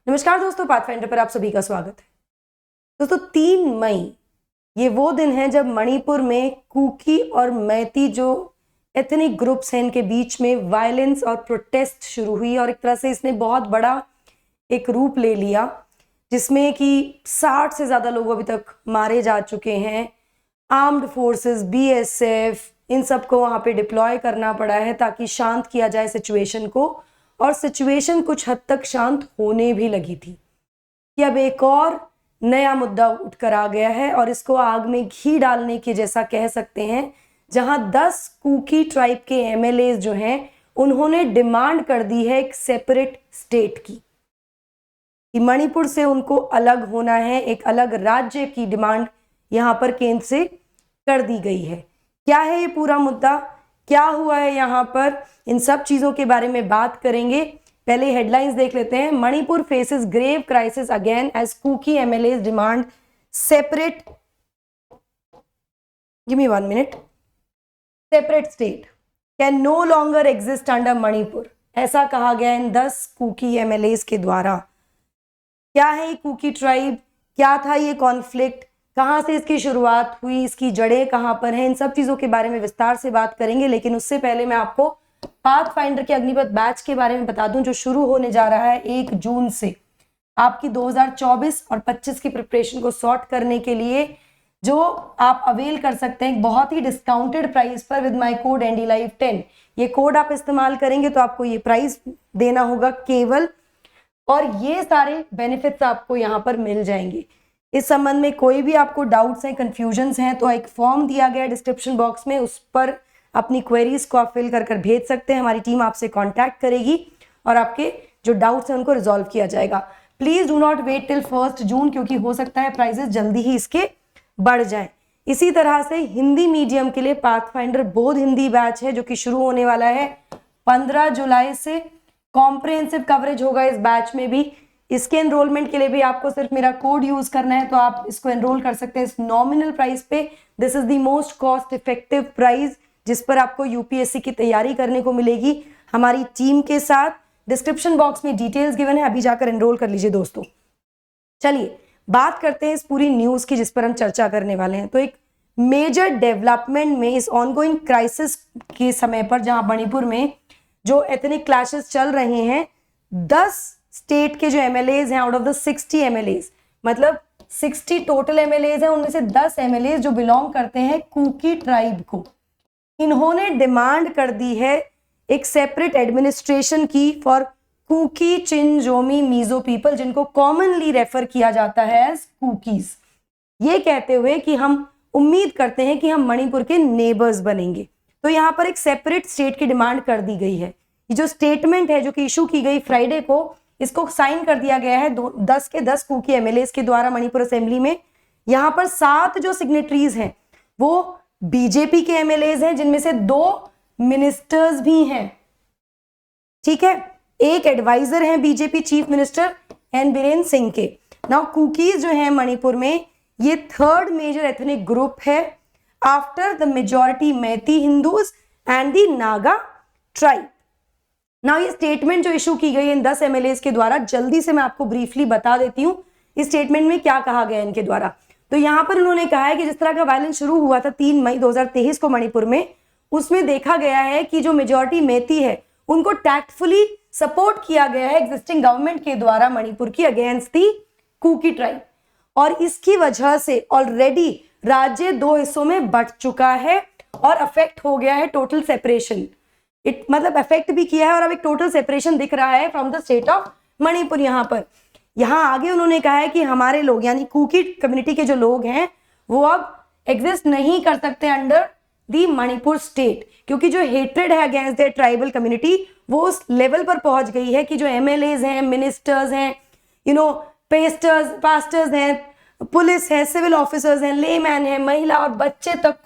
नमस्कार दोस्तों, पाथफाइंडर पर आप सभी का स्वागत है। दोस्तों 3 मई ये वो दिन है जब मणिपुर में कुकी और मैती जो एथनिक ग्रुप्स हैं इनके बीच में वायलेंस और प्रोटेस्ट शुरू हुई और एक तरह से इसने बहुत बड़ा एक रूप ले लिया जिसमें कि 60 से ज़्यादा लोग अभी तक मारे जा चुके हैं। आर्म्ड फोर्सेस, BSF इन सबको वहाँ पे डिप्लॉय करना पड़ा है ताकि शांत किया जाए सिचुएशन को, और सिचुएशन कुछ हद तक शांत होने भी लगी थी कि अब एक और नया मुद्दा उठकर आ गया है और इसको आग में घी डालने के जैसा कह सकते हैं, जहां 10 कुकी ट्राइब के MLAs जो हैं उन्होंने डिमांड कर दी है एक सेपरेट स्टेट की, कि मणिपुर से उनको अलग होना है, एक अलग राज्य की डिमांड यहाँ पर केंद्र से कर दी गई है। क्या है ये पूरा मुद्दा, क्या हुआ है यहाँ पर, इन सब चीजों के बारे में बात करेंगे। पहले हेडलाइंस देख लेते हैं। Manipur faces grave crisis again as Kuki MLAs demand separate, give me 1 minute, separate state can no longer exist under Manipur, ऐसा कहा गया इन 10 कुकी MLAs के द्वारा। क्या है ये कुकी ट्राइब, क्या था ये कॉन्फ्लिक्ट, कहाँ से इसकी शुरुआत हुई, इसकी जड़ें कहाँ पर हैं, इन सब चीज़ों के बारे में विस्तार से बात करेंगे। लेकिन उससे पहले मैं आपको पाथफाइंडर के अग्निपथ बैच के बारे में बता दूं जो शुरू होने जा रहा है 1 जून से। आपकी 2024 और 25 की प्रिपरेशन को सॉर्ट करने के लिए जो आप अवेल कर सकते हैं बहुत ही डिस्काउंटेड प्राइस पर विद माई कोड NDLive10। ये कोड आप इस्तेमाल करेंगे तो आपको ये प्राइस देना होगा केवल, और ये सारे बेनिफिट्स आपको यहाँ पर मिल जाएंगे। इस संबंध में कोई भी आपको डाउट्स हैं, कंफ्यूजन्स हैं तो एक फॉर्म दिया गया है डिस्क्रिप्शन बॉक्स में, उस पर अपनी क्वेरीज को आप फिल कर भेज सकते हैं। हमारी टीम आपसे कांटेक्ट करेगी और आपके जो डाउट्स हैं उनको रिजॉल्व किया जाएगा। Please do not wait till 1 June क्योंकि हो सकता है प्राइजेस जल्दी ही इसके बढ़ जाएं। इसी तरह से हिंदी मीडियम के लिए पाथफाइंडर बोध हिंदी बैच है जो कि शुरू होने वाला है 15 जुलाई से। कॉम्प्रिहेंसिव कवरेज होगा इस बैच में भी। इसके एनरोलमेंट के लिए भी आपको सिर्फ मेरा कोड यूज करना है तो आप इसको एनरोल कर सकते हैं इस नॉमिनल प्राइस पे। This is the most cost effective price जिस पर आपको UPSC की तैयारी करने को मिलेगी हमारी टीम के साथ। डिस्क्रिप्शन बॉक्स में डिटेल्स गिवन है, अभी जाकर एनरोल कर लीजिए दोस्तों। चलिए बात करते हैं इस पूरी न्यूज की जिस पर हम चर्चा करने वाले हैं। तो एक मेजर डेवलपमेंट में इस ऑनगोइंग क्राइसिस के समय पर जहां मणिपुर में जो एथनिक क्लैशेस चल रहे हैं, 10 स्टेट के जो MLAs हैं आउट ऑफ द 60 MLAs, मतलब 60 टोटल MLAs हैं, उनमें से 10 MLAs जो बिलोंग करते हैं कुकी ट्राइब को, इन्होंने डिमांड कर दी है एक सेपरेट एडमिनिस्ट्रेशन की फॉर कुकी चिनजोमी मीजो पीपल, जिनको कॉमनली रेफर किया जाता है एज कुकीज, ये कहते हुए कि हम उम्मीद करते हैं कि हम मणिपुर के नेबर्स बनेंगे। तो यहाँ पर एक सेपरेट स्टेट की डिमांड कर दी गई है। ये जो स्टेटमेंट है जो कि इशू की गई फ्राइडे को, इसको साइन कर दिया गया है 10 के 10 कुकी MLAs के द्वारा मणिपुर असेंबली में। यहाँ पर 7 जो सिग्नेटरीज हैं वो BJP के MLAs हैं जिनमें से 2 मिनिस्टर्स भी हैं, ठीक है। एक एडवाइजर हैं BJP chief minister N Birendra Singh के। नाउ कुकीज जो हैं मणिपुर में ये 3rd मेजर एथनिक ग्रुप है after the majority Meitei Hindus and the Naga tribe. Now ये स्टेटमेंट जो इशू की गई इन 10 MLAs के द्वारा, जल्दी से मैं आपको ब्रीफली बता देती हूँ इस स्टेटमेंट में क्या कहा गया इनके द्वारा। तो यहाँ पर उन्होंने कहा है कि जिस तरह का वायलेंस शुरू हुआ था 3 मई 2023 को मणिपुर में, उसमें देखा गया है कि जो मेजॉरिटी मैती है उनको टैक्टफुली सपोर्ट किया गया है एग्जिस्टिंग गवर्नमेंट के द्वारा मणिपुर की अगेंस्ट दी कुकी ट्राइब, और इसकी वजह से ऑलरेडी राज्य 2 हिस्सों में बंट चुका है और अफेक्ट हो गया है टोटल सेपरेशन। मतलब अफेक्ट भी किया है और अब एक टोटल सेपरेशन दिख रहा है from the state of Manipur. यहाँ आगे उन्होंने कहा है कि हमारे लोग यानी कुकी कम्युनिटी के जो लोग हैं वो अब एग्जिस्ट नहीं कर सकते अंडर दी मणिपुर स्टेट, क्योंकि जो हेट्रेड है अगेंस्ट द ट्राइबल कम्युनिटी वो उस लेवल पर पहुंच गई है कि जो MLAs हैं, मिनिस्टर्स हैं, पास्टर्स हैं, पुलिस है, सिविल ऑफिसर्स हैं, लेमैन है, महिला और बच्चों तक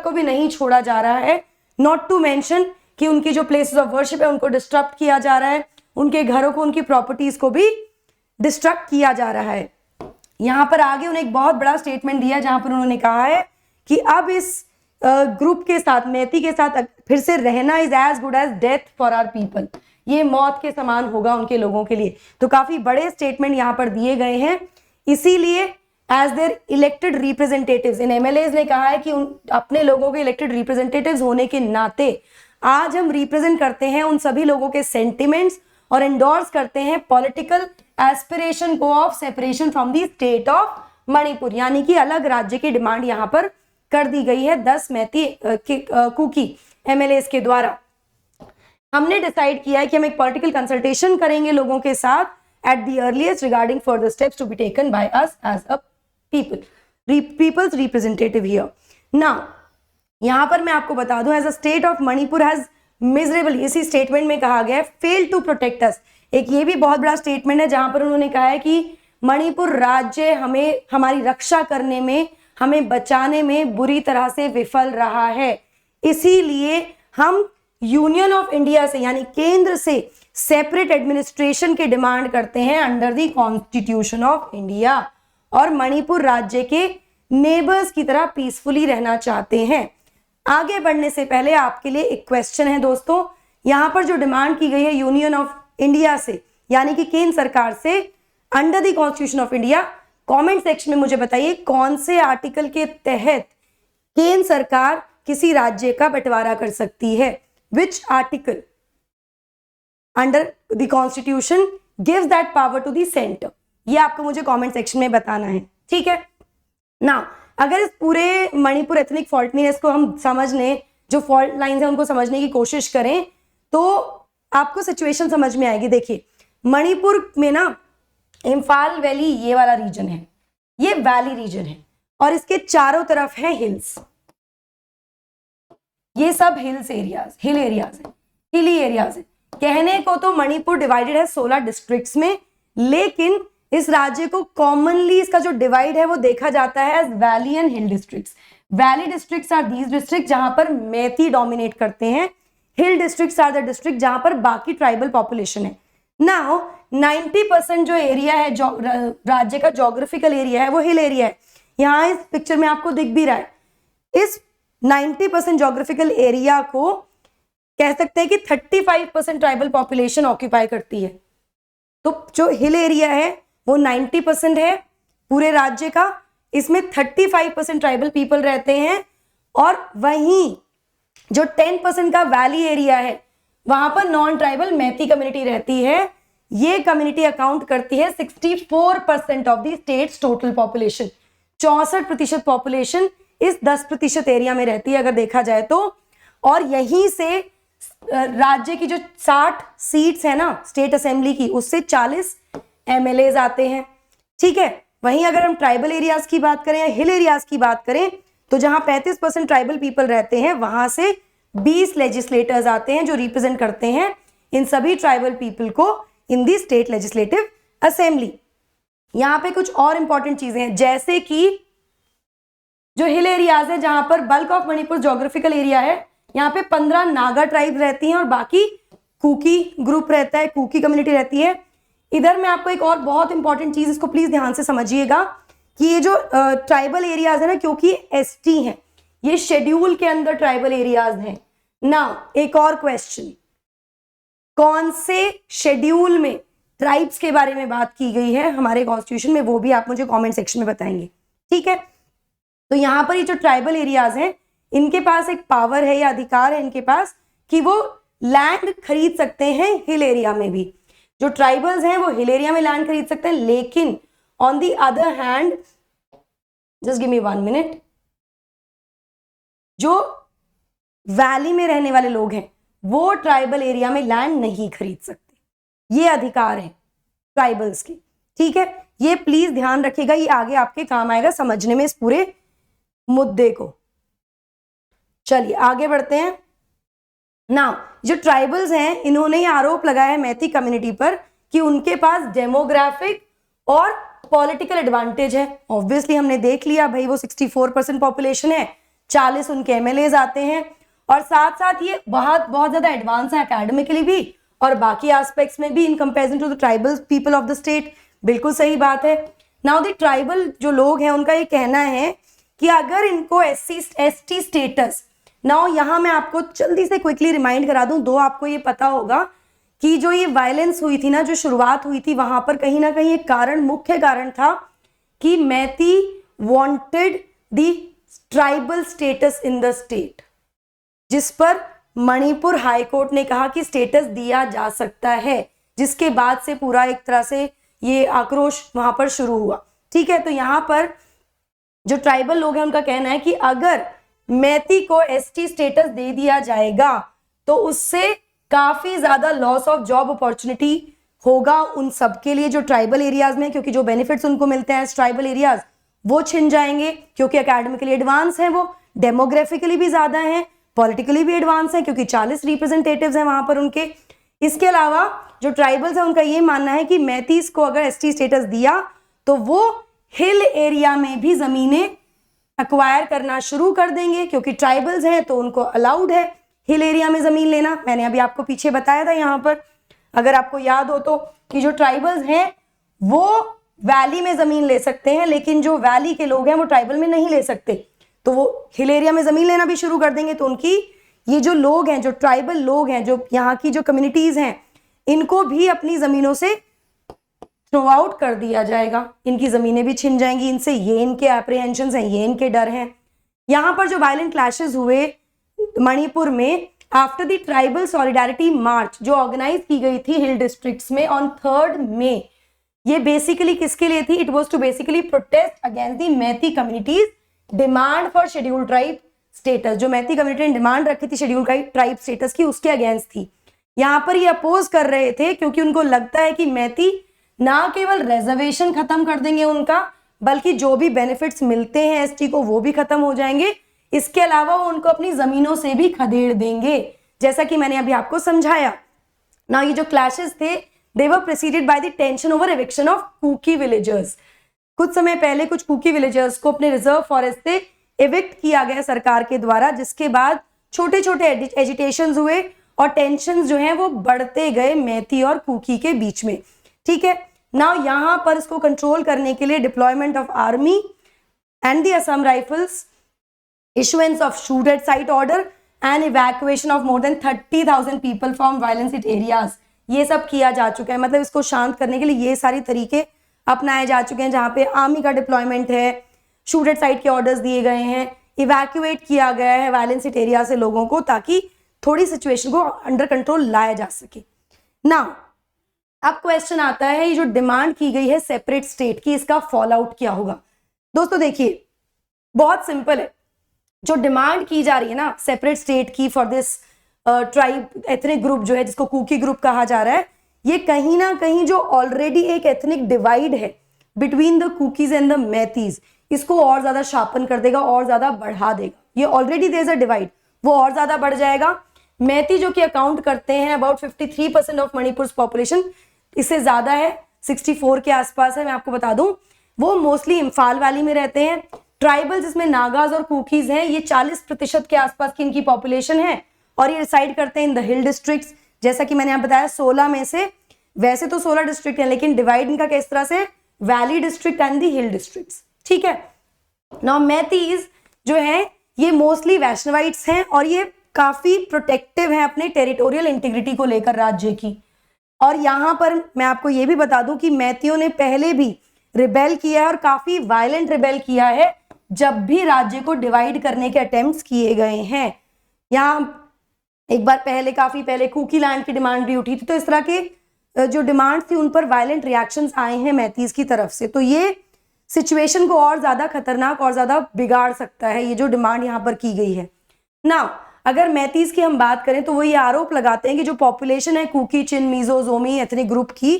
को भी नहीं छोड़ा जा रहा है। नॉट टू मेंशन कि उनकी जो प्लेसेस ऑफ वर्शिप है उनको डिस्ट्रक्ट किया जा रहा है, उनके घरों को, उनकी प्रॉपर्टीज को भी डिस्ट्रक्ट किया जा रहा है। यहाँ पर आगे उन्हें एक बहुत बड़ा स्टेटमेंट दिया जहां पर उन्होंने कहा है कि अब इस ग्रुप के साथ, मैती के साथ फिर से रहना is as good as death for our people, ये मौत के समान होगा उनके लोगों के लिए। तो काफी बड़े स्टेटमेंट यहाँ पर दिए गए हैं। इसीलिए एज देयर इलेक्टेड रिप्रेजेंटेटिव्स, इन एमएलएज ने कहा है कि उन अपने लोगों के इलेक्टेड रिप्रेजेंटेटिव्स होने के नाते आज हम रिप्रेजेंट करते हैं उन सभी लोगों के सेंटिमेंट्स और एंडोर्स करते हैं पॉलिटिकल एस्पिरेशन को of separation from the state of Manipur, यानी कि अलग राज्य की डिमांड यहाँ पर कर दी गई है 10 मैती कुकी एमएलएज के द्वारा। हमने डिसाइड किया है कि हम एक पॉलिटिकल कंसल्टेशन करेंगे लोगों के साथ at the earliest regarding further steps to be taken by us as a peoples representative here. Now यहां पर मैं आपको बता दूं, as a state of Manipur has miserably, इसी स्टेटमेंट में कहा गया है, फेल टू प्रोटेक्ट अस। एक ये भी बहुत बड़ा स्टेटमेंट है जहां पर उन्होंने कहा है कि मणिपुर राज्य हमें हमारी रक्षा करने में, हमें बचाने में बुरी तरह से विफल रहा है। इसीलिए हम यूनियन ऑफ इंडिया से यानी केंद्र से सेपरेट एडमिनिस्ट्रेशन की डिमांड करते हैं under the constitution of India, और मणिपुर राज्य के नेबर्स की तरह पीसफुली रहना चाहते हैं। आगे बढ़ने से पहले आपके लिए एक क्वेश्चन है दोस्तों, यहां पर जो डिमांड की गई है यूनियन ऑफ इंडिया से यानी कि केंद्र सरकार से under the constitution of India, comment section में मुझे बताइए कौन से आर्टिकल के तहत केंद्र सरकार किसी राज्य का बंटवारा कर सकती है। Which article under the constitution gives that power to the center? ये आपको मुझे कमेंट सेक्शन में बताना है, ठीक है ना। अगर इस पूरे मणिपुर एथनिक फॉल्टनेस को हम समझने, जो फॉल्ट लाइंस है उनको समझने की कोशिश करें तो आपको सिचुएशन समझ में आएगी। देखिए मणिपुर में ना इम्फाल वैली ये वाला रीजन है, ये वैली रीजन है और इसके चारों तरफ है हिल्स, ये सब हिल्स एरियाज, हिल एरियाज है, हिली एरियाज है। कहने को तो मणिपुर डिवाइडेड है 16 डिस्ट्रिक्ट्स में, लेकिन इस राज्य को कॉमनली इसका जो डिवाइड है वो देखा जाता है as valley and hill districts. Valley districts are these district जहां पर मैती डोमिनेट करते हैं, hill districts are the district जहां पर बाकी ट्राइबल पॉपुलेशन है। नाउ 90% जो एरिया है, राज्य का जोग्राफिकल एरिया है, वो हिल एरिया है। यहाँ इस पिक्चर में आपको दिख भी रहा है, इस 90% जोग्राफिकल एरिया को कह सकते हैं कि 35% ट्राइबल पॉपुलेशन ऑक्यूपाई करती है। तो जो हिल एरिया है वो 90% है पूरे राज्य का, इसमें 35% ट्राइबल पीपल रहते हैं, और वहीं जो 10% का वैली एरिया है वहां पर नॉन ट्राइबल मैती कम्युनिटी रहती है। ये कम्युनिटी अकाउंट करती है 64% of the states total population. 64% population इस 10% एरिया में रहती है अगर देखा जाए तो, और यहीं से राज्य की जो 60 सीट्स है ना स्टेट असेंबली की, उससे 40 एमएलएज आते हैं, ठीक है। वहीं अगर हम ट्राइबल एरियाज की बात करें या हिल एरियाज की बात करें तो जहां 35% ट्राइबल पीपल रहते हैं वहां से 20 लेजिस्लेटर्स आते हैं जो रिप्रेजेंट करते हैं इन सभी ट्राइबल पीपल को इन दी स्टेट लेजिस्लेटिव असेंबली। यहां पे कुछ और इंपॉर्टेंट चीजें हैं, जैसे कि जो हिल एरियाज है जहां पर bulk of Manipur geographical area है, यहाँ पे 15 नागा ट्राइब रहती हैं और बाकी कुकी ग्रुप रहता है, कुकी कम्युनिटी रहती है। इधर मैं आपको एक और बहुत इंपॉर्टेंट चीज, इसको प्लीज ध्यान से समझिएगा कि ये जो ट्राइबल एरियाज है ना, क्योंकि एसटी हैं, ये शेड्यूल के अंदर ट्राइबल एरियाज हैं। नाउ एक और क्वेश्चन, कौन से शेड्यूल में ट्राइब्स के बारे में बात की गई है हमारे कॉन्स्टिट्यूशन में, वो भी आप मुझे कमेंट सेक्शन में बताएंगे, ठीक है। तो यहां पर ये जो ट्राइबल एरियाज हैं इनके पास एक पावर है या अधिकार है इनके पास कि वो लैंड खरीद सकते हैं हिल एरिया में भी। जो ट्राइबल्स हैं वो हिल एरिया में लैंड खरीद सकते हैं, लेकिन on the other hand, just give me 1 minute, जो वैली में रहने वाले लोग हैं वो ट्राइबल एरिया में लैंड नहीं खरीद सकते। ये अधिकार है ट्राइबल्स की, ठीक है। ये प्लीज ध्यान रखिएगा, ये आगे आपके काम आएगा समझने में इस पूरे मुद्दे को। चलिए आगे बढ़ते हैं। नाउ जो ट्राइबल्स हैं इन्होंने ये आरोप लगाया है मैती कम्युनिटी पर कि उनके पास डेमोग्राफिक और पॉलिटिकल एडवांटेज है। ऑब्वियसली हमने देख लिया भाई, वो 64% पॉपुलेशन है, 40 उनके एमएलएज आते हैं, और साथ साथ ये बहुत ज्यादा एडवांस है एकेडमिकली भी और बाकी एस्पेक्ट्स में भी in comparison to the tribal people of the state. बिल्कुल सही बात है। नाउ द ट्राइबल जो लोग हैं उनका ये कहना है कि अगर इनको एसटी स्टेटस, नाउ यहां मैं आपको जल्दी से क्विकली रिमाइंड करा दूं, दो आपको ये पता होगा कि जो ये वायलेंस हुई थी ना, जो शुरुआत हुई थी, वहां पर कहीं ना कहीं एक कारण, मुख्य कारण था कि Meitei wanted the tribal status in the state, जिस पर मणिपुर हाईकोर्ट ने कहा कि स्टेटस दिया जा सकता है, जिसके बाद से पूरा एक तरह से ये आक्रोश वहां पर शुरू हुआ। ठीक है, तो यहां पर जो ट्राइबल लोग हैं उनका कहना है कि अगर मैती को एसटी स्टेटस दे दिया जाएगा तो उससे काफी ज्यादा लॉस ऑफ जॉब अपॉर्चुनिटी होगा उन सबके लिए जो ट्राइबल एरियाज में, क्योंकि जो बेनिफिट्स उनको मिलते हैं ट्राइबल एरियाज वो छिन जाएंगे, क्योंकि एकेडमिकली एडवांस हैं, वो डेमोग्राफिकली भी ज्यादा हैं, पॉलिटिकली भी एडवांस है, क्योंकि 40 रिप्रेजेंटेटिव्स हैं वहां पर उनके। इसके अलावा जो ट्राइबल्स हैं उनका ये मानना है कि मैतीस को अगर एसटी स्टेटस दिया तो वो हिल एरिया में भी जमीनें एक्वायर करना शुरू कर देंगे, क्योंकि ट्राइबल्स हैं तो उनको अलाउड है हिल एरिया में जमीन लेना। मैंने अभी आपको पीछे बताया था यहाँ पर, अगर आपको याद हो तो, कि जो ट्राइबल्स हैं वो वैली में जमीन ले सकते हैं, लेकिन जो वैली के लोग हैं वो ट्राइबल में नहीं ले सकते, तो वो हिल एरिया में जमीन लेना भी शुरू कर देंगे। तो उनकी ये जो लोग हैं, जो ट्राइबल लोग हैं, जो यहाँ की जो कम्युनिटीज हैं, इनको भी अपनी जमीनों से थ्रो आउट कर दिया जाएगा, इनकी जमीनें भी छिन जाएंगी इनसे। ये इनके एप्रीहेंशंस हैं, ये इनके डर हैं। यहाँ पर जो वायलेंट क्लैशेस हुए मणिपुर में आफ्टर द ट्राइबल सॉलिडारिटी मार्च जो ऑर्गेनाइज की गई थी हिल डिस्ट्रिक्ट्स में ऑन 3 मई, ये बेसिकली किसके लिए थी? It was to basically protest against the Meitei communities demand for scheduled tribe status. जो मैती कम्युनिटी ने डिमांड रखी थी शेड्यूल्ड ट्राइब स्टेटस की, उसके अगेंस्ट थी। यहाँ पर ये अपोज कर रहे थे क्योंकि उनको लगता है कि मैती ना केवल रिजर्वेशन खत्म कर देंगे उनका, बल्कि जो भी बेनिफिट्स मिलते हैं एसटी को वो भी खत्म हो जाएंगे। इसके अलावा वो उनको अपनी जमीनों से भी खदेड़ देंगे, जैसा कि मैंने अभी आपको समझाया ना। ये जो क्लैशेस थे they were preceded by the tension over eviction of Kuki villagers. कुछ समय पहले कुछ कुकी विलेजर्स को अपने रिजर्व फॉरेस्ट से एविक्ट किया गया सरकार के द्वारा, जिसके बाद छोटे छोटे एजिटेशंस हुए और टेंशन जो हैं वो बढ़ते गए मैती और कुकी के बीच में। ठीक है, नाउ यहाँ पर इसको कंट्रोल करने के लिए deployment of army and the Assam rifles, issuance of shoot at site order and evacuation of more than 30,000 people from violence hit areas, ये सब किया जा चुका है। मतलब इसको शांत करने के लिए ये सारी तरीके अपनाए जा चुके हैं, जहाँ पे आर्मी का डिप्लॉयमेंट है, शूट एट साइट के ऑर्डर्स दिए गए हैं, इवैक्यूएट किया गया है वायलेंस हिट एरिया से लोगों को, ताकि थोड़ी सिचुएशन को अंडर कंट्रोल लाया जा सके। नाउ अब क्वेश्चन आता है, ये जो डिमांड की गई है सेपरेट स्टेट की, इसका फॉल आउट क्या होगा? दोस्तों देखिए, बहुत सिंपल है। जो डिमांड की जा रही है ना सेपरेट स्टेट की for this tribe ethnic group जो है, जिसको कुकी ग्रुप कहा जा रहा है, ये कहीं ना कहीं जो ऑलरेडी एक एथनिक डिवाइड है between the Kukis and the Meiteis, इसको और ज्यादा शार्पन कर देगा, और ज्यादा बढ़ा देगा। ये already there is a divide, वो और ज्यादा बढ़ जाएगा। मैती जो कि अकाउंट करते हैं अबाउट 53% ऑफ मणिपुर पॉपुलेशन, इससे ज्यादा है, 64 के आसपास है, मैं आपको बता दूं। वो मोस्टली इम्फाल वैली में रहते हैं। ट्राइबल जिसमें नागाज और कुकीज हैं, ये 40% के आसपास की इनकी पॉपुलेशन है, और ये रिसाइड करते हैं इन द हिल डिस्ट्रिक्ट्स। जैसा कि मैंने आप बताया 16 में से, वैसे तो 16 डिस्ट्रिक्ट हैं, लेकिन डिवाइड इनका किस तरह से, valley district and the hill districts. ठीक है, नाउ मैतीज जो है ये मोस्टली वैष्णवाइट्स हैं, और ये काफी प्रोटेक्टिव हैं अपने टेरिटोरियल इंटीग्रिटी को लेकर राज्य की। और यहाँ पर मैं आपको ये भी बता दूं कि मैतियों ने पहले भी रिबेल किया है, और काफी वायलेंट रिबेल किया है जब भी राज्य को डिवाइड करने के अटेम्प्ट्स किए गए हैं। यहाँ एक बार पहले, काफी पहले कुकी लैंड की डिमांड भी उठी थी, तो इस तरह के जो डिमांड थी उन पर वायलेंट रिएक्शंस आए हैं मैतीज की तरफ से। तो ये सिचुएशन को और ज्यादा खतरनाक और ज्यादा बिगाड़ सकता है, ये जो डिमांड यहाँ पर की गई है। नाउ अगर मैतीज की हम बात करें तो वो ये आरोप लगाते हैं कि जो पॉपुलेशन है कुकी, चिन, मीजो, जोमी एथनिक ग्रुप की,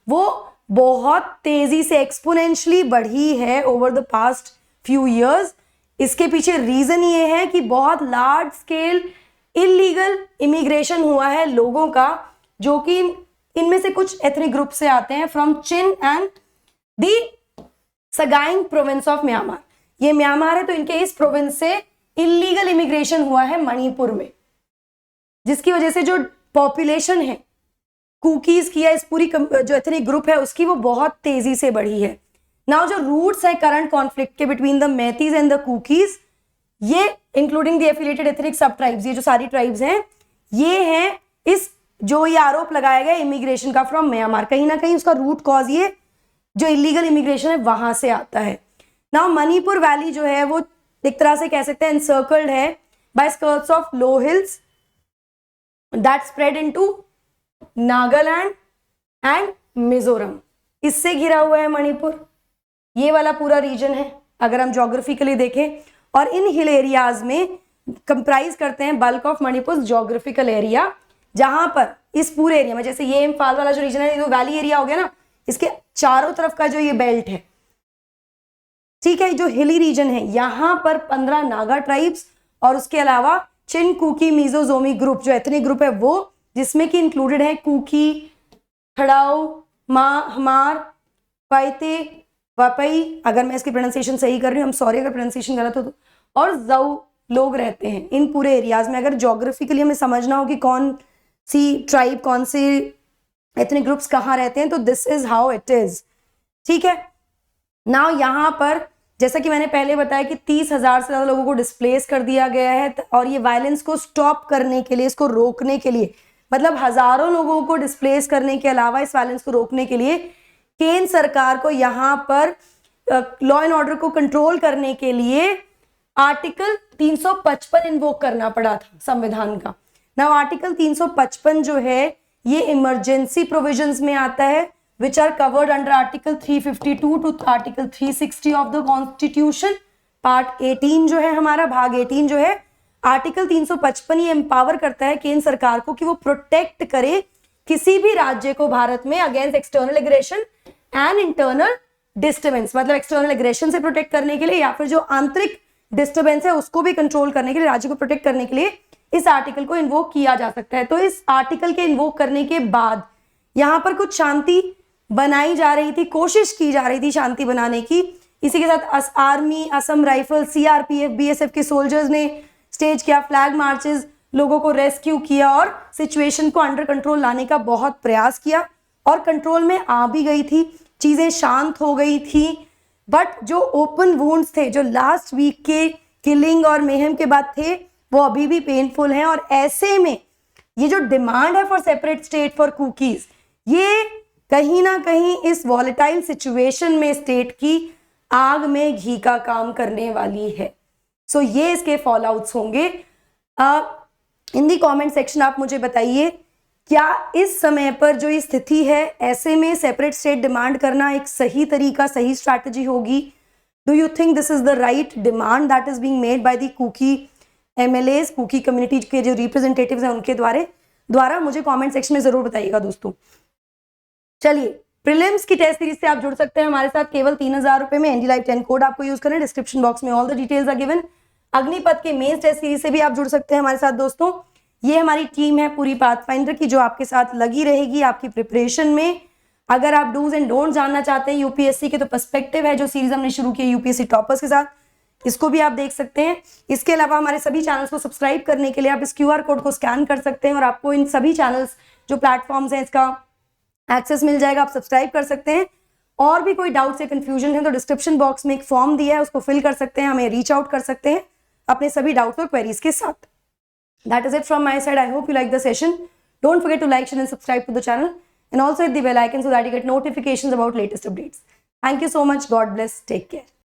वो बहुत तेजी से एक्सपोनेंशियली बढ़ी है over the past few years. इसके पीछे रीजन ये है कि बहुत लार्ज स्केल इलीगल इमिग्रेशन हुआ है लोगों का, जो कि इनमें से कुछ एथनिक ग्रुप से आते हैं from Chin and the Sagaing province of Myanmar. ये म्यांमार है, तो इनके इस प्रोविंस से इलीगल इमिग्रेशन हुआ है मणिपुर में, जिसकी वजह से जो पॉपुलेशन है कुकीज की या इस पूरी जो एथनिक ग्रुप है उसकी, वो बहुत तेजी से बढ़ी है। नाउ जो रूट्स है करंट कॉन्फ्लिक्ट के between the Meiteis and the Kukis, ये including the affiliated ethnic sub tribes, ये जो सारी ट्राइब्स हैं ये हैं इस जो ये आरोप लगाया गया इमिग्रेशन का फ्रॉम म्यांमार, कहीं ना कहीं उसका रूट कॉज ये जो इलीगल इमिग्रेशन है वहां से आता है। नाउ मणिपुर वैली जो है वो एक तरह से कह सकते हैं एनसर्कल्ड है by skirts of low hills that spread into Nagaland and Mizoram. इससे घिरा हुआ है मणिपुर, ये वाला पूरा रीजन है अगर हम ज्योग्राफिकली देखें, और इन हिल एरियाज में कंप्राइज करते हैं bulk of Manipur geographical area, जहां पर इस पूरे एरिया में जैसे ये इम्फाल वाला जो रीजन है, ये जो वैली एरिया हो गया ना, इसके चारों तरफ का जो ये बेल्ट है, ठीक है, जो हिली रीजन है, यहां पर 15 नागा ट्राइब्स और उसके अलावा चिन कुकी मीजोजोमी ग्रुप जो एथनिक ग्रुप है वो, जिसमें कि इंक्लूडेड है कुकी, खड़ाऊ, हमार, पाइते, वापई, अगर मैं इसकी प्रोनाउंसिएशन सही कर रही हूँ, हम सॉरी अगर प्रोनाउंसिएशन गलत हो तो, और जऊ लोग रहते हैं इन पूरे एरियाज में। अगर ज्योग्राफिकली हमें समझना हो कि कौन सी ट्राइब, कौन से एथनिक ग्रुप्स कहाँ रहते हैं, तो this is how it is, ठीक है। नाउ यहाँ पर जैसा कि मैंने पहले बताया कि 30,000 से ज्यादा लोगों को डिस्प्लेस कर दिया गया है, और ये वायलेंस को स्टॉप करने के लिए, इसको रोकने के लिए, मतलब हजारों लोगों को डिस्प्लेस करने के अलावा इस वायलेंस को रोकने के लिए केंद्र सरकार को यहाँ पर लॉ एंड ऑर्डर को कंट्रोल करने के लिए आर्टिकल 355 इन्वोक करना पड़ा था संविधान का। ना आर्टिकल 355 जो है ये इमरजेंसी प्रोविजंस में आता है, which are covered under article 352 to article 360 of the constitution. Part 18 जो है हमारा, भाग 18 जो है, आर्टिकल 355 ये एम्पावर करता है केंद्र सरकार को कि वो प्रोटेक्ट करे किसी भी राज्य को भारत में against external aggression and internal disturbance, मतलब एक्सटर्नल एग्रेशन से प्रोटेक्ट करने के लिए या फिर जो आंतरिक डिस्टर्बेंस है उसको भी कंट्रोल करने के लिए, राज्य को प्रोटेक्ट करने के लिए इस आर्टिकल को इन्वोक किया जा सकता है। तो इस आर्टिकल के इन्वोक करने के बाद यहाँ पर कुछ शांति बनाई जा रही थी, कोशिश की जा रही थी शांति बनाने की। इसी के साथ army, Assam rifle, CRPF, BSF के सोल्जर्स ने स्टेज किया फ्लैग मार्चेस, लोगों को रेस्क्यू किया और सिचुएशन को अंडर कंट्रोल लाने का बहुत प्रयास किया, और कंट्रोल में आ भी गई थी, चीजें शांत हो गई थी। बट जो ओपन वुंड्स थे, जो लास्ट वीक के किलिंग और मेहम के बाद थे, वो अभी भी पेनफुल हैं। और ऐसे में ये जो डिमांड है for separate state for cookies, ये कहीं ना कहीं इस वॉलेटाइल सिचुएशन में स्टेट की आग में घी का काम करने वाली है। सो ये इसके फॉल आउट्स होंगे। इन दी कॉमेंट सेक्शन आप मुझे बताइए, क्या इस समय पर जो ये स्थिति है, ऐसे में सेपरेट स्टेट डिमांड करना एक सही तरीका, सही स्ट्रैटेजी होगी? Do you think this is the right demand that is being made by the Kuki MLAs, Kuki community के जो रिप्रेजेंटेटिव्स हैं उनके द्वारा मुझे कमेंट सेक्शन में जरूर बताइएगा दोस्तों। चलिए, प्रीलिम्स की टेस्ट सीरीज से आप जुड़ सकते हैं हमारे साथ केवल 3,000 रुपए में। एनडी लाइव 10 कोड आपको यूज करना है, डिस्क्रिप्शन बॉक्स में all the details are given. Agnipath के मेंस टेस्ट सीरीज से भी आप जुड़ सकते हैं हमारे साथ दोस्तों। ये हमारी टीम है पूरी पाथफाइंडर की, जो आपके साथ लगी रहेगी आपकी प्रिपरेशन में। अगर आप डूज एंड डोंट जानना चाहते हैं यूपीएससी के, तो पर्सपेक्टिव है जो सीरीज हमने शुरू की है यूपीएससी टॉपर्स के साथ, इसको भी आप देख सकते हैं। इसके अलावा हमारे सभी चैनल्स को सब्सक्राइब करने के लिए आप इस क्यूआर कोड को स्कैन कर सकते हैं और आपको इन सभी चैनल्स जो प्लेटफॉर्म्स हैं इसका एक्सेस मिल जाएगा, आप सब्सक्राइब कर सकते हैं। और भी कोई डाउट्स या कंफ्यूजन है तो डिस्क्रिप्शन बॉक्स में एक फॉर्म दिया है, उसको फिल कर सकते हैं, हमें रीच आउट कर सकते हैं अपने सभी डाउट्स और क्वेरीज के साथ। That is it from my side. I hope you like the session. Don't forget to like, share and subscribe to the channel, and also hit the bell icon so that you get notifications about latest updates. Thank you so much. God bless. Take care.